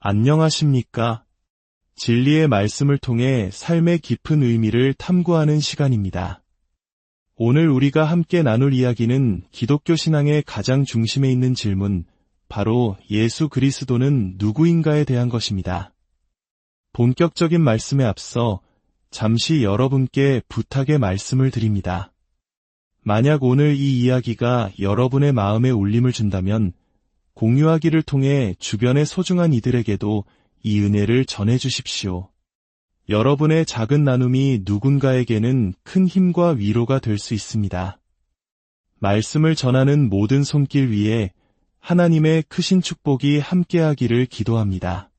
안녕하십니까? 진리의 말씀을 통해 삶의 깊은 의미를 탐구하는 시간입니다. 오늘 우리가 함께 나눌 이야기는 기독교 신앙의 가장 중심에 있는 질문, 바로 예수 그리스도는 누구인가에 대한 것입니다. 본격적인 말씀에 앞서 잠시 여러분께 부탁의 말씀을 드립니다. 만약 오늘 이 이야기가 여러분의 마음에 울림을 준다면 공유하기를 통해 주변의 소중한 이들에게도 이 은혜를 전해주십시오. 여러분의 작은 나눔이 누군가에게는 큰 힘과 위로가 될 수 있습니다. 말씀을 전하는 모든 손길 위에 하나님의 크신 축복이 함께하기를 기도합니다.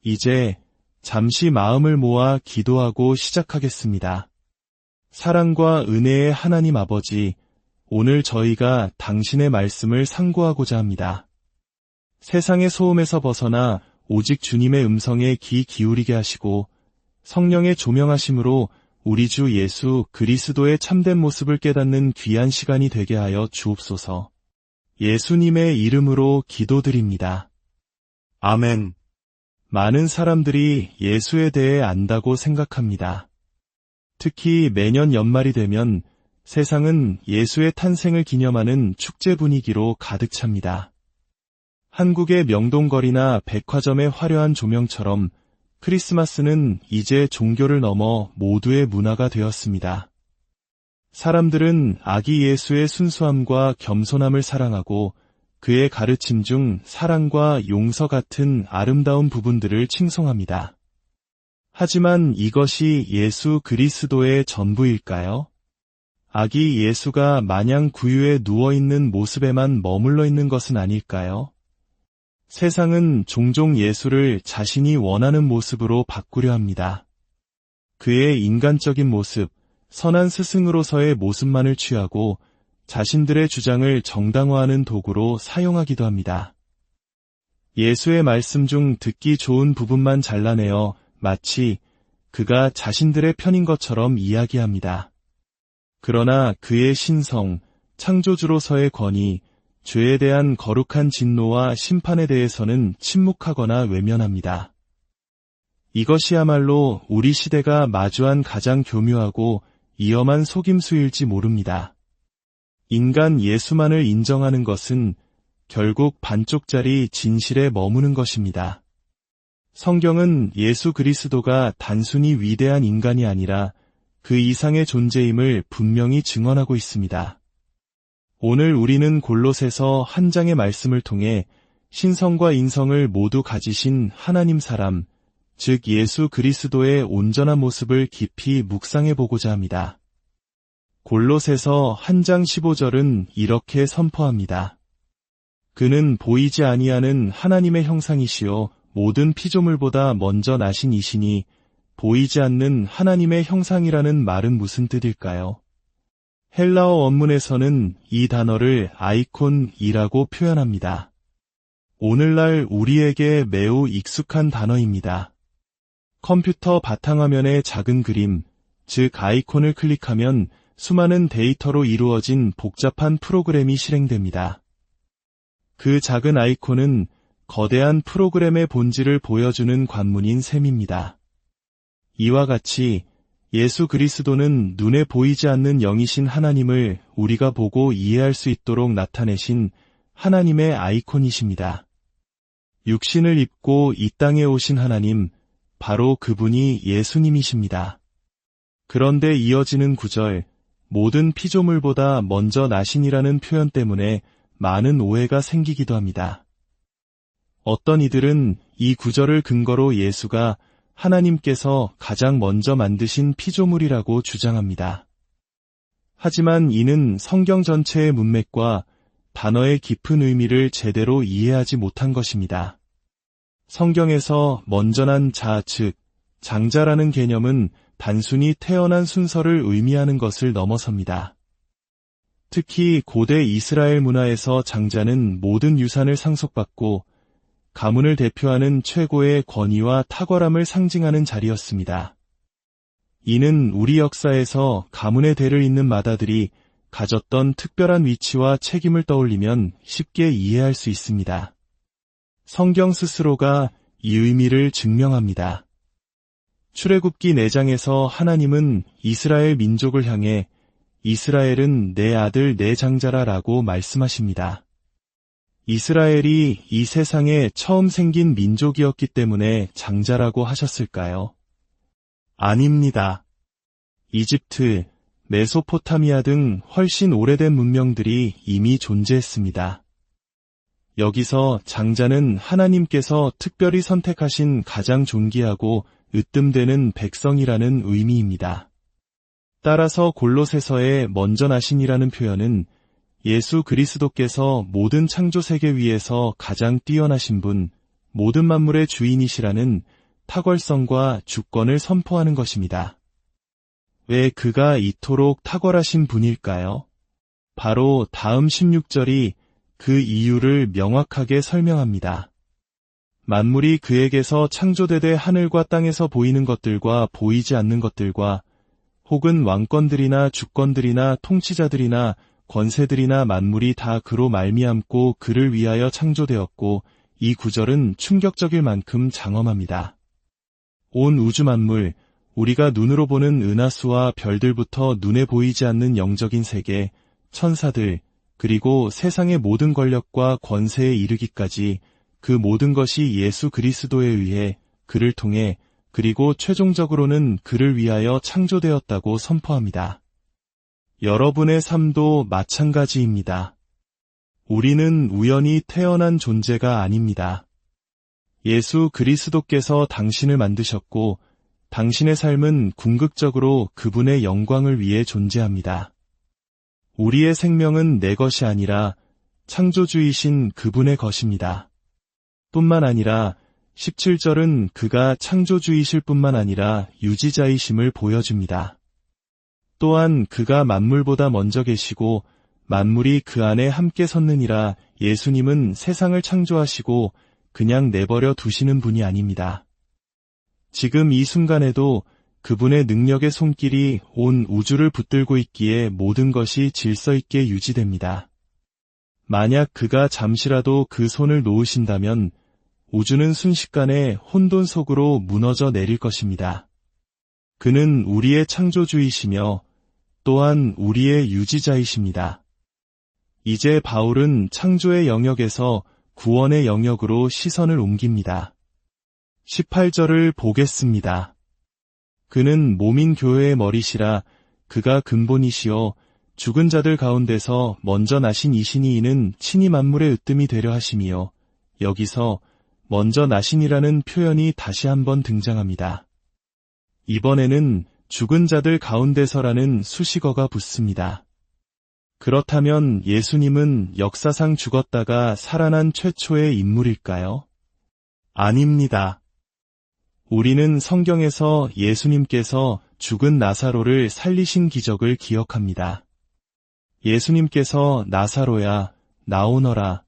이제 잠시 마음을 모아 기도하고 시작하겠습니다. 사랑과 은혜의 하나님 아버지, 오늘 저희가 당신의 말씀을 상고하고자 합니다. 세상의 소음에서 벗어나 오직 주님의 음성에 귀 기울이게 하시고 성령의 조명하심으로 우리 주 예수 그리스도의 참된 모습을 깨닫는 귀한 시간이 되게 하여 주옵소서. 예수님의 이름으로 기도드립니다. 아멘. 많은 사람들이 예수에 대해 안다고 생각합니다. 특히 매년 연말이 되면 세상은 예수의 탄생을 기념하는 축제 분위기로 가득 찹니다. 한국의 명동거리나 백화점의 화려한 조명처럼 크리스마스는 이제 종교를 넘어 모두의 문화가 되었습니다. 사람들은 아기 예수의 순수함과 겸손함을 사랑하고 그의 가르침 중 사랑과 용서 같은 아름다운 부분들을 칭송합니다. 하지만 이것이 예수 그리스도의 전부일까요? 아기 예수가 마냥 구유에 누워있는 모습에만 머물러 있는 것은 아닐까요? 세상은 종종 예수를 자신이 원하는 모습으로 바꾸려 합니다. 그의 인간적인 모습, 선한 스승으로서의 모습만을 취하고 자신들의 주장을 정당화하는 도구로 사용하기도 합니다. 예수의 말씀 중 듣기 좋은 부분만 잘라내어 마치 그가 자신들의 편인 것처럼 이야기합니다. 그러나 그의 신성, 창조주로서의 권위, 죄에 대한 거룩한 진노와 심판에 대해서는 침묵하거나 외면합니다. 이것이야말로 우리 시대가 마주한 가장 교묘하고 위험한 속임수일지 모릅니다. 인간 예수만을 인정하는 것은 결국 반쪽짜리 진실에 머무는 것입니다. 성경은 예수 그리스도가 단순히 위대한 인간이 아니라 그 이상의 존재임을 분명히 증언하고 있습니다. 오늘 우리는 골로새서 한 장의 말씀을 통해 신성과 인성을 모두 가지신 하나님 사람, 즉 예수 그리스도의 온전한 모습을 깊이 묵상해 보고자 합니다. 골로새서 한 장 15절은 이렇게 선포합니다. 그는 보이지 아니하는 하나님의 형상이시요 모든 피조물보다 먼저 나신 이시니 보이지 않는 하나님의 형상이라는 말은 무슨 뜻일까요? 헬라어 원문에서는 이 단어를 아이콘이라고 표현합니다. 오늘날 우리에게 매우 익숙한 단어입니다. 컴퓨터 바탕화면의 작은 그림, 즉 아이콘을 클릭하면 수많은 데이터로 이루어진 복잡한 프로그램이 실행됩니다. 그 작은 아이콘은 거대한 프로그램의 본질을 보여주는 관문인 셈입니다. 이와 같이 예수 그리스도는 눈에 보이지 않는 영이신 하나님을 우리가 보고 이해할 수 있도록 나타내신 하나님의 아이콘이십니다. 육신을 입고 이 땅에 오신 하나님, 바로 그분이 예수님이십니다. 그런데 이어지는 구절, 모든 피조물보다 먼저 나신이라는 표현 때문에 많은 오해가 생기기도 합니다. 어떤 이들은 이 구절을 근거로 예수가 하나님께서 가장 먼저 만드신 피조물이라고 주장합니다. 하지만 이는 성경 전체의 문맥과 단어의 깊은 의미를 제대로 이해하지 못한 것입니다. 성경에서 먼저 난 자, 즉 장자라는 개념은 단순히 태어난 순서를 의미하는 것을 넘어섭니다. 특히 고대 이스라엘 문화에서 장자는 모든 유산을 상속받고 가문을 대표하는 최고의 권위와 탁월함을 상징하는 자리였습니다. 이는 우리 역사에서 가문의 대를 잇는 맏아들이 가졌던 특별한 위치와 책임을 떠올리면 쉽게 이해할 수 있습니다. 성경 스스로가 이 의미를 증명합니다. 출애굽기 4장에서 하나님은 이스라엘 민족을 향해 이스라엘은 내 아들 내 장자라 라고 말씀하십니다. 이스라엘이 이 세상에 처음 생긴 민족이었기 때문에 장자라고 하셨을까요? 아닙니다. 이집트, 메소포타미아 등 훨씬 오래된 문명들이 이미 존재했습니다. 여기서 장자는 하나님께서 특별히 선택하신 가장 존귀하고 으뜸되는 백성이라는 의미입니다. 따라서 골로새서의 먼저 나신이라는 표현은 예수 그리스도께서 모든 창조 세계 위에서 가장 뛰어나신 분, 모든 만물의 주인이시라는 탁월성과 주권을 선포하는 것입니다. 왜 그가 이토록 탁월하신 분일까요? 바로 다음 16절이 그 이유를 명확하게 설명합니다. 만물이 그에게서 창조되되 하늘과 땅에서 보이는 것들과 보이지 않는 것들과 혹은 왕권들이나 주권들이나 통치자들이나 권세들이나 만물이 다 그로 말미암고 그를 위하여 창조되었고, 이 구절은 충격적일 만큼 장엄합니다. 온 우주 만물, 우리가 눈으로 보는 은하수와 별들부터 눈에 보이지 않는 영적인 세계, 천사들, 그리고 세상의 모든 권력과 권세에 이르기까지 그 모든 것이 예수 그리스도에 의해 그를 통해 그리고 최종적으로는 그를 위하여 창조되었다고 선포합니다. 여러분의 삶도 마찬가지입니다. 우리는 우연히 태어난 존재가 아닙니다. 예수 그리스도께서 당신을 만드셨고 당신의 삶은 궁극적으로 그분의 영광을 위해 존재합니다. 우리의 생명은 내 것이 아니라 창조주이신 그분의 것입니다. 뿐만 아니라 17절은 그가 창조주이실 뿐만 아니라 유지자이심을 보여줍니다. 또한 그가 만물보다 먼저 계시고 만물이 그 안에 함께 섰느니라. 예수님은 세상을 창조하시고 그냥 내버려 두시는 분이 아닙니다. 지금 이 순간에도 그분의 능력의 손길이 온 우주를 붙들고 있기에 모든 것이 질서 있게 유지됩니다. 만약 그가 잠시라도 그 손을 놓으신다면 우주는 순식간에 혼돈 속으로 무너져 내릴 것입니다. 그는 우리의 창조주이시며 또한 우리의 유지자이십니다. 이제 바울은 창조의 영역에서 구원의 영역으로 시선을 옮깁니다. 18절을 보겠습니다. 그는 몸인 교회의 머리시라. 그가 근본이시요 죽은 자들 가운데서 먼저 나신 이시니 이는 친히 만물의 으뜸이 되려 하심이요. 여기서 먼저 나신이라는 표현이 다시 한번 등장합니다. 이번에는 죽은 자들 가운데서라는 수식어가 붙습니다. 그렇다면 예수님은 역사상 죽었다가 살아난 최초의 인물일까요? 아닙니다. 우리는 성경에서 예수님께서 죽은 나사로를 살리신 기적을 기억합니다. 예수님께서 나사로야, 나오너라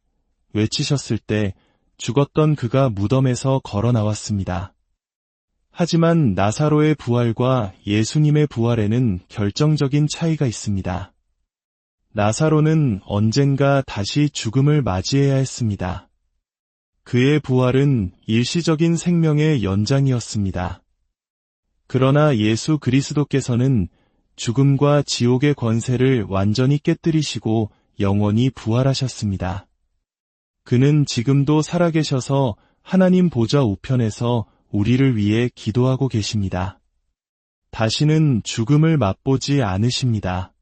외치셨을 때 죽었던 그가 무덤에서 걸어 나왔습니다. 하지만 나사로의 부활과 예수님의 부활에는 결정적인 차이가 있습니다. 나사로는 언젠가 다시 죽음을 맞이해야 했습니다. 그의 부활은 일시적인 생명의 연장이었습니다. 그러나 예수 그리스도께서는 죽음과 지옥의 권세를 완전히 깨뜨리시고 영원히 부활하셨습니다. 그는 지금도 살아계셔서 하나님 보좌 우편에서 우리를 위해 기도하고 계십니다. 다시는 죽음을 맛보지 않으십니다.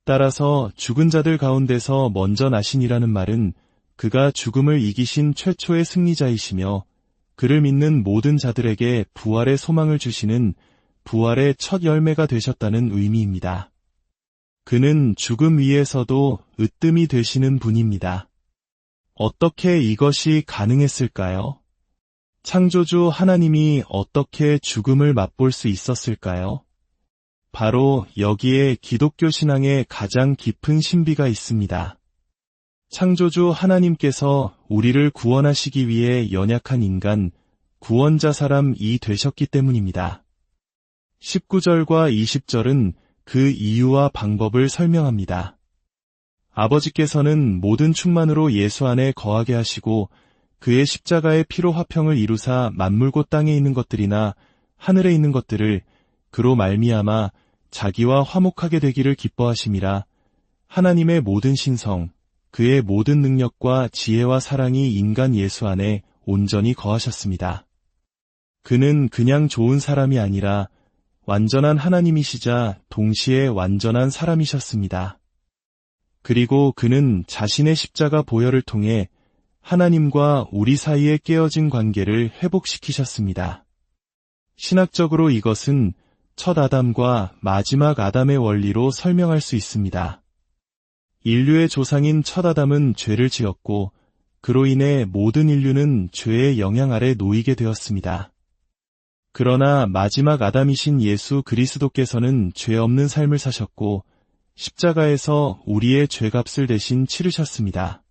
따라서 죽은 자들 가운데서 먼저 나신이라는 말은 그가 죽음을 이기신 최초의 승리자이시며 그를 믿는 모든 자들에게 부활의 소망을 주시는 부활의 첫 열매가 되셨다는 의미입니다. 그는 죽음 위에서도 으뜸이 되시는 분입니다. 어떻게 이것이 가능했을까요? 창조주 하나님이 어떻게 죽음을 맛볼 수 있었을까요? 바로 여기에 기독교 신앙의 가장 깊은 신비가 있습니다. 창조주 하나님께서 우리를 구원하시기 위해 연약한 인간, 구원자 사람이 되셨기 때문입니다. 19절과 20절은 그 이유와 방법을 설명합니다. 아버지께서는 모든 충만으로 예수 안에 거하게 하시고 그의 십자가의 피로 화평을 이루사 만물고 땅에 있는 것들이나 하늘에 있는 것들을 그로 말미암아 자기와 화목하게 되기를 기뻐하심이라. 하나님의 모든 신성, 그의 모든 능력과 지혜와 사랑이 인간 예수 안에 온전히 거하셨습니다. 그는 그냥 좋은 사람이 아니라 완전한 하나님이시자 동시에 완전한 사람이셨습니다. 그리고 그는 자신의 십자가 보혈을 통해 하나님과 우리 사이에 깨어진 관계를 회복시키셨습니다. 신학적으로 이것은 첫 아담과 마지막 아담의 원리로 설명할 수 있습니다. 인류의 조상인 첫 아담은 죄를 지었고 그로 인해 모든 인류는 죄의 영향 아래 놓이게 되었습니다. 그러나 마지막 아담이신 예수 그리스도께서는 죄 없는 삶을 사셨고 십자가에서 우리의 죄값을 대신 치르셨습니다.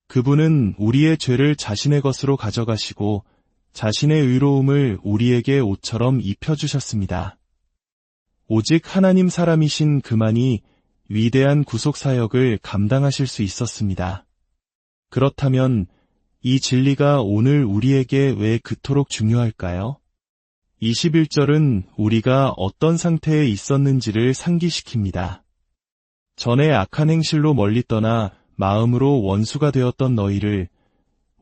그분은 우리의 죄를 자신의 것으로 가져가시고 자신의 의로움을 우리에게 옷처럼 입혀주셨습니다. 오직 하나님 사람이신 그만이 위대한 구속사역을 감당하실 수 있었습니다. 그렇다면 이 진리가 오늘 우리에게 왜 그토록 중요할까요? 21절은 우리가 어떤 상태에 있었는지를 상기시킵니다. 전에 악한 행실로 멀리 떠나 마음으로 원수가 되었던 너희를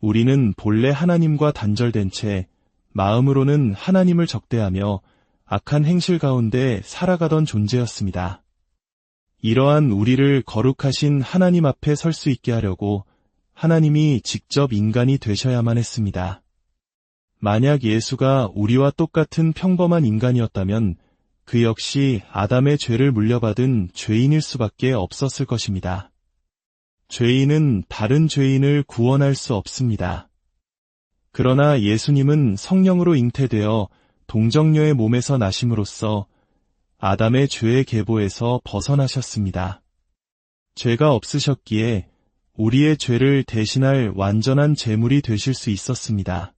우리는 본래 하나님과 단절된 채 마음으로는 하나님을 적대하며 악한 행실 가운데 살아가던 존재였습니다. 이러한 우리를 거룩하신 하나님 앞에 설 수 있게 하려고 하나님이 직접 인간이 되셔야만 했습니다. 만약 예수가 우리와 똑같은 평범한 인간이었다면 그 역시 아담의 죄를 물려받은 죄인일 수밖에 없었을 것입니다. 죄인은 다른 죄인을 구원할 수 없습니다. 그러나 예수님은 성령으로 잉태되어 동정녀의 몸에서 나심으로써 아담의 죄의 계보에서 벗어나셨습니다. 죄가 없으셨기에 우리의 죄를 대신할 완전한 제물이 되실 수 있었습니다.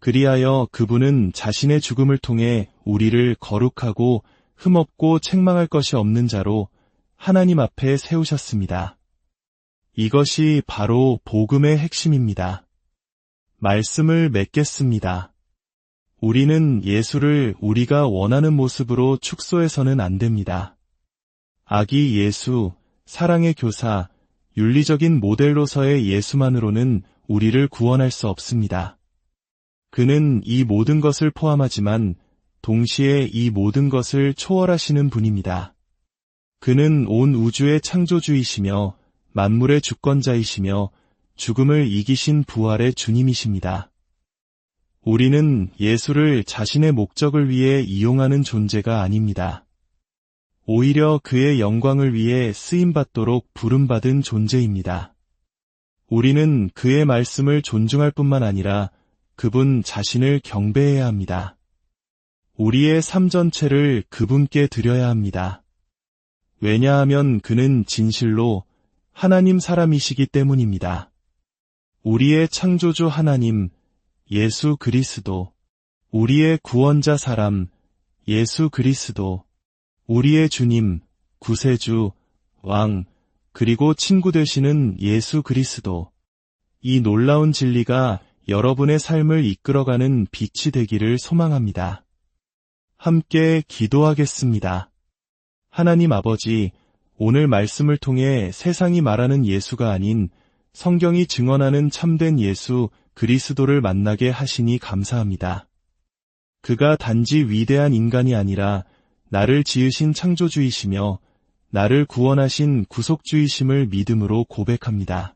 그리하여 그분은 자신의 죽음을 통해 우리를 거룩하고 흠없고 책망할 것이 없는 자로 하나님 앞에 세우셨습니다. 이것이 바로 복음의 핵심입니다. 말씀을 맺겠습니다. 우리는 예수를 우리가 원하는 모습으로 축소해서는 안 됩니다. 아기 예수, 사랑의 교사, 윤리적인 모델로서의 예수만으로는 우리를 구원할 수 없습니다. 그는 이 모든 것을 포함하지만 동시에 이 모든 것을 초월하시는 분입니다. 그는 온 우주의 창조주이시며 만물의 주권자이시며 죽음을 이기신 부활의 주님이십니다. 우리는 예수를 자신의 목적을 위해 이용하는 존재가 아닙니다. 오히려 그의 영광을 위해 쓰임받도록 부름받은 존재입니다. 우리는 그의 말씀을 존중할 뿐만 아니라 그분 자신을 경배해야 합니다. 우리의 삶 전체를 그분께 드려야 합니다. 왜냐하면 그는 진실로 하나님 사람이시기 때문입니다. 우리의 창조주 하나님, 예수 그리스도, 우리의 구원자 사람, 예수 그리스도, 우리의 주님, 구세주, 왕, 그리고 친구 되시는 예수 그리스도. 이 놀라운 진리가 여러분의 삶을 이끌어가는 빛이 되기를 소망합니다. 함께 기도하겠습니다. 하나님 아버지, 오늘 말씀을 통해 세상이 말하는 예수가 아닌 성경이 증언하는 참된 예수 그리스도를 만나게 하시니 감사합니다. 그가 단지 위대한 인간이 아니라 나를 지으신 창조주이시며 나를 구원하신 구속주이심을 믿음으로 고백합니다.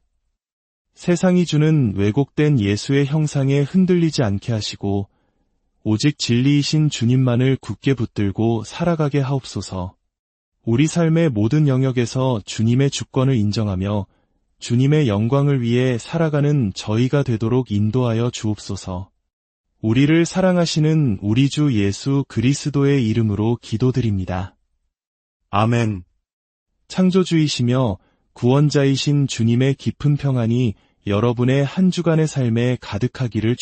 세상이 주는 왜곡된 예수의 형상에 흔들리지 않게 하시고 오직 진리이신 주님만을 굳게 붙들고 살아가게 하옵소서. 우리 삶의 모든 영역에서 주님의 주권을 인정하며 주님의 영광을 위해 살아가는 저희가 되도록 인도하여 주옵소서. 우리를 사랑하시는 우리 주 예수 그리스도의 이름으로 기도드립니다. 아멘. 창조주이시며 구원자이신 주님의 깊은 평안이 여러분의 한 주간의 삶에 가득하기를